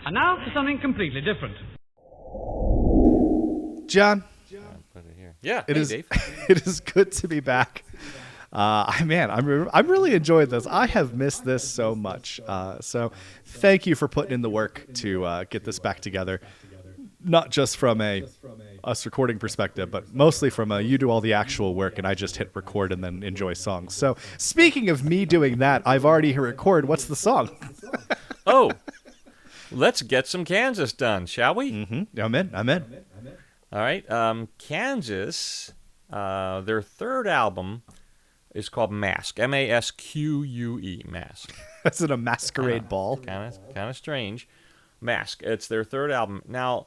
And now for something completely different. John. Put it here. Yeah, Dave. It is good to be back. I'm really enjoying this. I have missed this so much. So thank you for putting in the work to get this back together. Not just from us recording perspective, but mostly from you do all the actual work and I just hit record and then enjoy songs. So speaking of me doing that, I've already hit record. What's the song? Oh, let's get some Kansas done, shall we? Mm-hmm. I'm in. All right. Kansas, their third album is called Mask. M-A-S-Q-U-E, Mask. That's in a masquerade ball. Kind of strange. Mask. It's their third album. Now,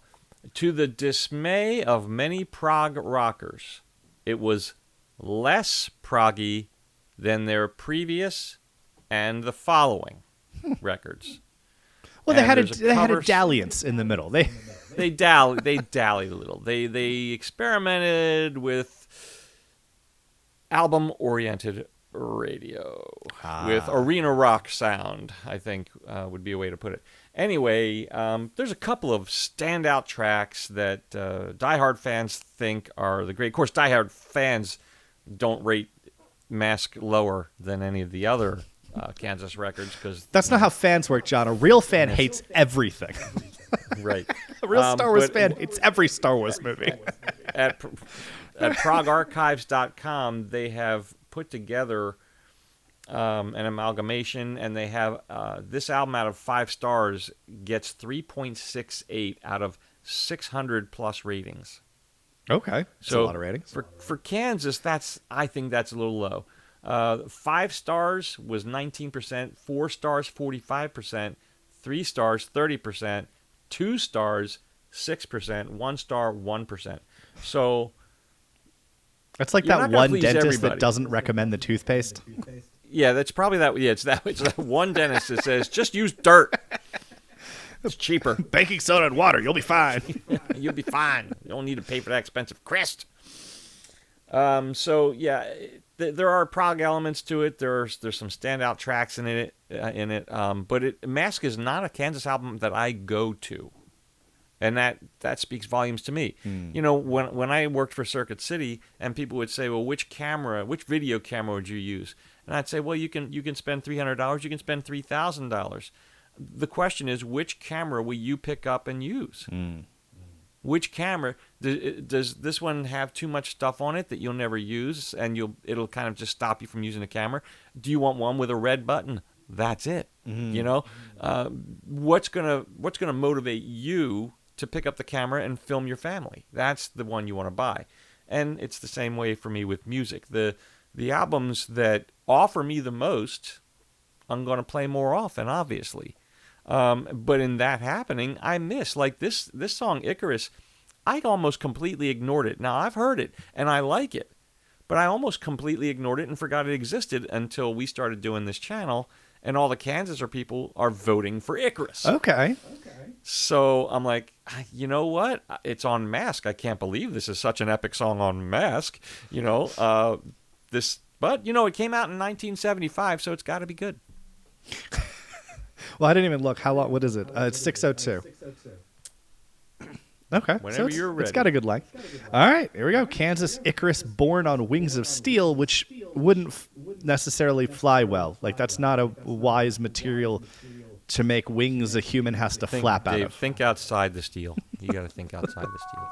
to the dismay of many prog rockers, it was less proggy than their previous and the following records. Well, they had a dalliance in the middle. They dallied a little. They experimented with album-oriented radio with arena rock sound, I think would be a way to put it. Anyway, there's a couple of standout tracks that diehard fans think are the great. Of course, diehard fans don't rate Mask lower than any of the other Kansas records because that's not how fans work, John. A real fan hates everything. Right. A real Star Wars fan hates every Star Wars movie. At progarchives.com, they have put together an amalgamation, and they have this album out of 5 stars gets 3.68 out of 600 plus ratings. Okay, that's a lot of ratings. For Kansas, I think that's a little low. 5 stars was 19%, 4 stars 45%, 3 stars 30%, 2 stars 6%, 1 star 1%. So it's like that one dentist that doesn't recommend the toothpaste. Yeah, that's probably that. Yeah, it's that one dentist that says just use dirt. It's cheaper. Baking soda and water, you'll be fine. You'll be fine. You don't need to pay for that expensive crest. So yeah, there are prog elements to it. There's some standout tracks in it. But Mask is not a Kansas album that I go to, and that speaks volumes to me. You know, when I worked for Circuit City, and people would say, well, which video camera would you use? And I'd say, well, you can spend $300, you can spend $3,000. The question is, which camera will you pick up and use? Which camera does this one have too much stuff on it that you'll never use, and it'll kind of just stop you from using the camera? Do you want one with a red button? That's it. You know, what's gonna motivate you to pick up the camera and film your family? That's the one you want to buy. And it's the same way for me with music. The albums that offer me the most, I'm going to play more often, obviously. But in that happening, I miss. Like this song, Icarus, I almost completely ignored it. Now, I've heard it, and I like it. But I almost completely ignored it and forgot it existed until we started doing this channel, and all the Kansas people are voting for Icarus. Okay. So I'm like, you know what? It's on Mask. I can't believe this is such an epic song on Mask. You know, but, you know, it came out in 1975, so it's got to be good. Well, I didn't even look. How long? What is it? It's 6:02. Okay. Whenever you're ready. It's got a good length. All right. Here we go. Kansas Icarus, born on wings of steel, which wouldn't necessarily fly well. Like, that's not a wise material to make wings a human has to flap out of. Think outside the steel. You got to think outside the steel.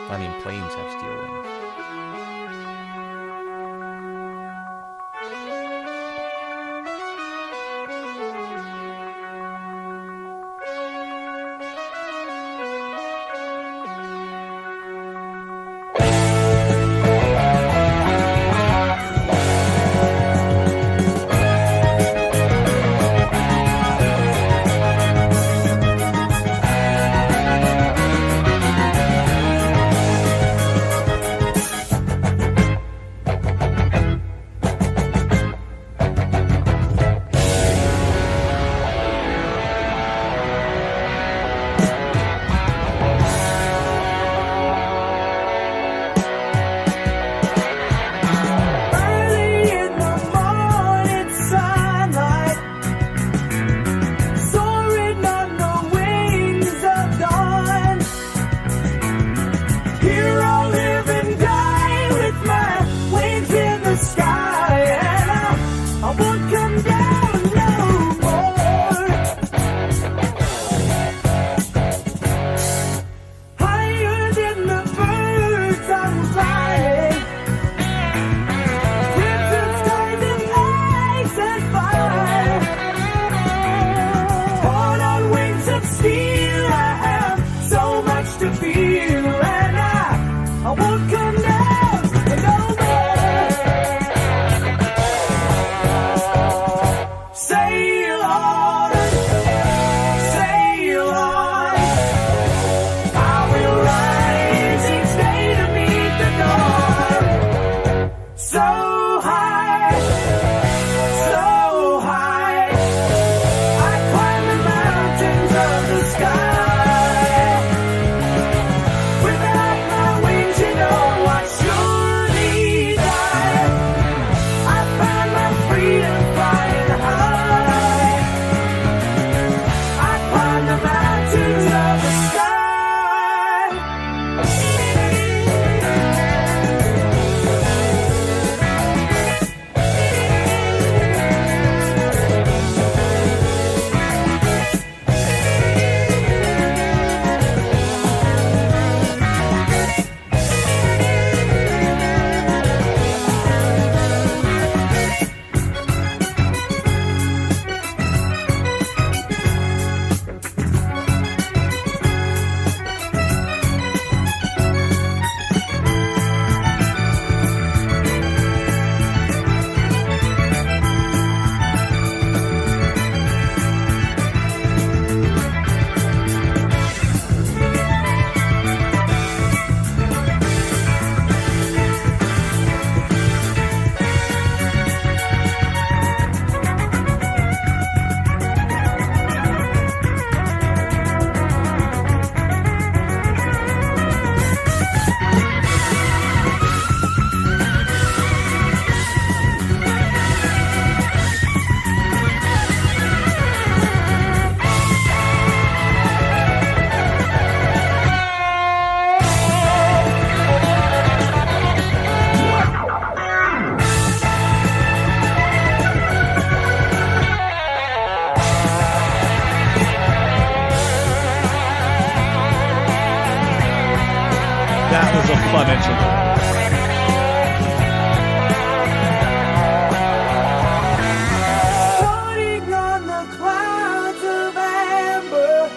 I mean, planes have steel wings. That was a fun intro. Floating on the clouds of amber,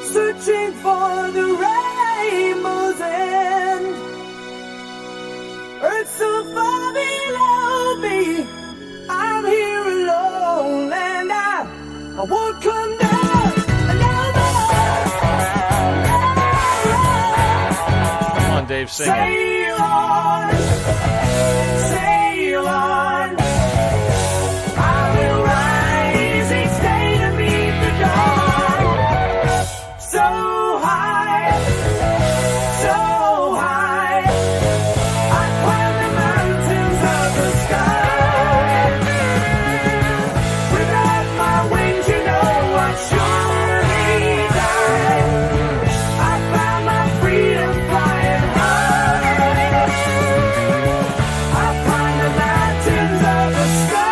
searching for the rainbow's end. Earth so far below me, I'm here alone, and I won't come down. Come on, Dave, sing it. Sail on, sail on. I will rise each day to meet the dawn. So high, so high. I climb the mountains of the sky. Without my wings, you know I'd surely die. I found my freedom flying high. I climb the mountains of the sky.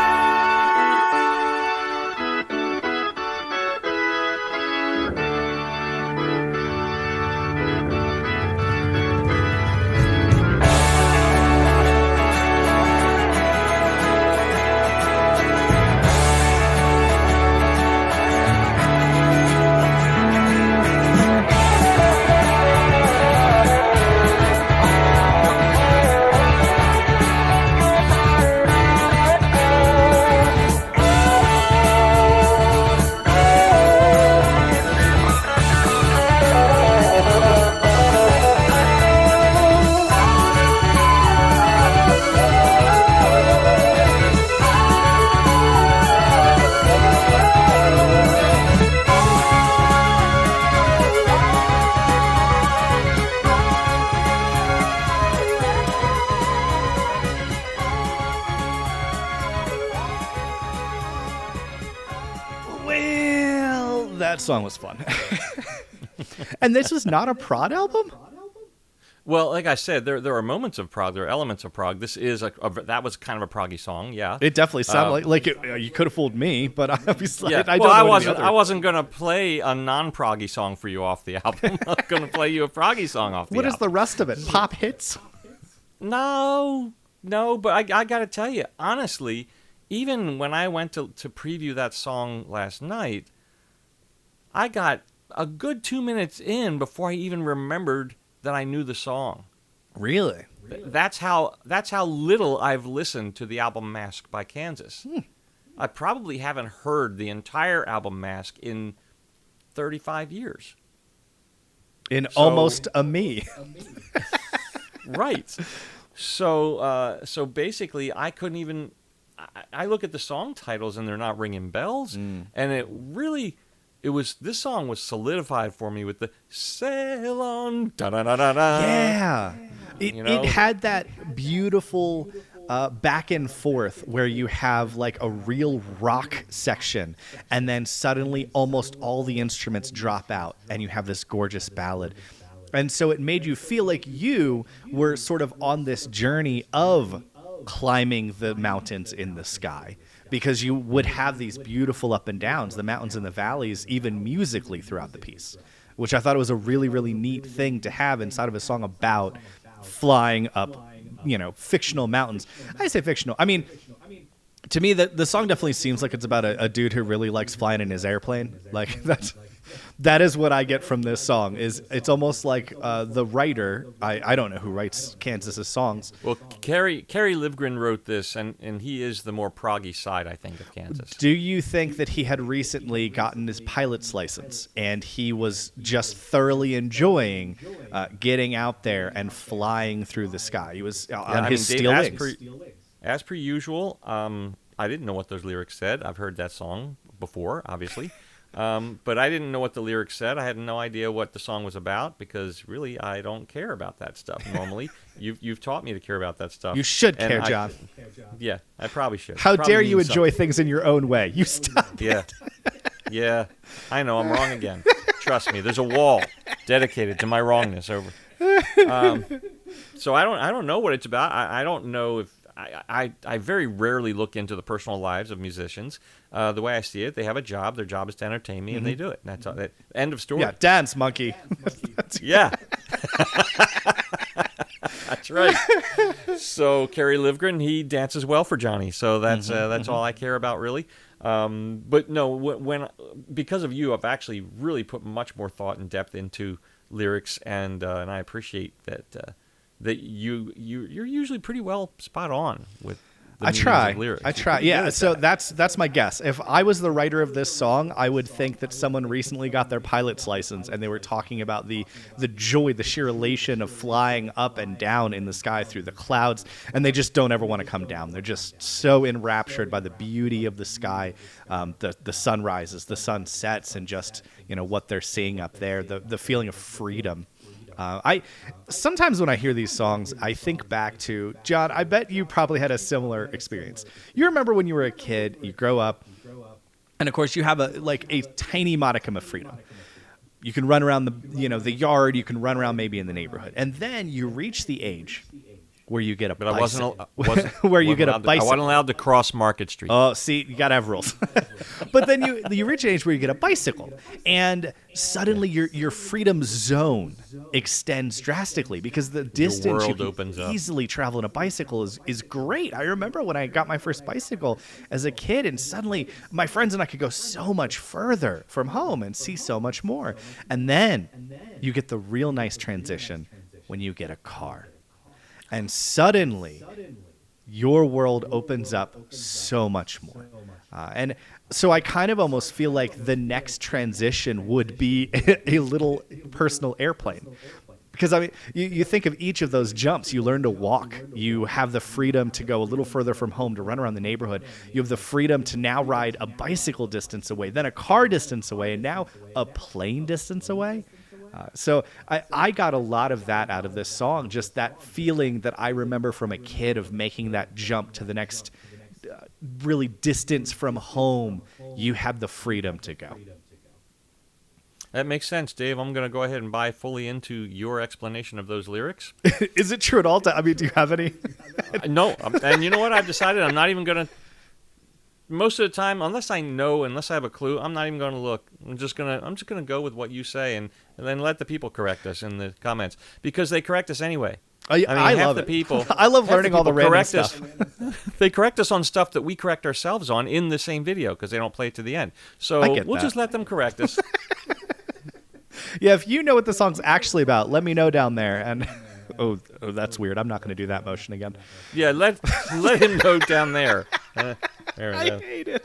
Well, that song was fun. And this was not a prod album? Well, like I said, there are moments of prog. There are elements of prog. This is that was kind of a proggy song, yeah. It definitely sounded like it, you could have fooled me, but obviously Yeah. I don't well, know I wasn't gonna play a non-proggy song for you off the album. I'm gonna play you a proggy song off the What album. is the rest of it? Pop hits? No, but I got to tell you, honestly, even when I went to preview that song last night, I got a good 2 minutes in before I even remembered that I knew the song. Really? That's how little I've listened to the album Mask by Kansas. I probably haven't heard the entire album Mask in 35 years. Almost a me. Right. So basically, I couldn't even. I look at the song titles and they're not ringing bells, and this song was solidified for me with the "Sail on." Da da da da da. Yeah. You know? It had that beautiful back and forth where you have like a real rock section, and then suddenly almost all the instruments drop out, and you have this gorgeous ballad. And so it made you feel like you were sort of on this journey of climbing the mountains in the sky, because you would have these beautiful up and downs, the mountains and the valleys, even musically throughout the piece, which I thought was a really, really neat thing to have inside of a song about flying up, fictional mountains. I say fictional. I mean, to me, the song definitely seems like it's about a dude who really likes flying in his airplane. Like that is what I get from this song. It's almost like the writer. I don't know who writes Kansas's songs. Well, Kerry Livgren wrote this, and he is the more proggy side, I think, of Kansas. Do you think that he had recently gotten his pilot's license and he was just thoroughly enjoying getting out there and flying through the sky? He was on his steel wings. As per usual, I didn't know what those lyrics said. I've heard that song before, obviously. But I didn't know what the lyrics said. I had no idea what the song was about, because really I don't care about that stuff normally. You've taught me to care about that stuff. You should care, John. Yeah, I probably should. How Probably dare you means enjoy something. things in your own way? You stop. Yeah. Yeah, I know I'm wrong again. Trust me, there's a wall dedicated to my wrongness over. So I don't know what it's about. I don't know if I very rarely look into the personal lives of musicians. The way I see it, they have a job. Their job is to entertain me, and they do it. And that's all. End of story. Yeah, dance, monkey. Yeah. That's right. So Kerry Livgren, he dances well for Johnny. So that's all I care about, really. But no, when because of you, I've actually really put much more thought and depth into lyrics, and I appreciate that you're usually pretty well spot on with. I try. Yeah, so that's my guess. If I was the writer of this song, I would think that someone recently got their pilot's license and they were talking about the joy, the sheer elation of flying up and down in the sky through the clouds, and they just don't ever want to come down. They're just so enraptured by the beauty of the sky, the sun rises, the sun sets, and just what they're seeing up there, the feeling of freedom. I sometimes when I hear these songs, I think back to, John, I bet you probably had a similar experience. You remember when you were a kid, you grow up, and of course you have a tiny modicum of freedom. You can run around the yard, you can run around maybe in the neighborhood, and then you reach the age where you get a bicycle. Where you get a bicycle. I wasn't allowed to cross Market Street. Oh, see, you gotta have rules. But then you reach an age where you get a bicycle, and suddenly your freedom zone extends drastically because the distance you can easily travel in a bicycle is great. I remember when I got my first bicycle as a kid, and suddenly my friends and I could go so much further from home and see so much more. And then you get the real nice transition when you get a car. And suddenly, your world opens up so much more. And so I kind of almost feel like the next transition would be a little personal airplane. Because, I mean, you think of each of those jumps. You learn to walk. You have the freedom to go a little further from home, to run around the neighborhood. You have the freedom to now ride a bicycle distance away, then a car distance away, and now a plane distance away. So I got a lot of that out of this song, just that feeling that I remember from a kid of making that jump to the next really distance from home. You have the freedom to go. That makes sense, Dave. I'm going to go ahead and buy fully into your explanation of those lyrics. Is it true at all? I mean, do you have any? No. And you know what? I've decided I'm not even going to. Most of the time, unless I have a clue, I'm not even going to look. I'm just gonna go with what you say, and then let the people correct us in the comments, because they correct us anyway. I love the it. people. I love learning all the random stuff. They correct us on stuff that we correct ourselves on in the same video because they don't play it to the end. So we'll just let them correct us. Yeah, if you know what the song's actually about, let me know down there. And oh, that's weird. I'm not going to do that motion again. Yeah, let him know down there. There we go. I hate it.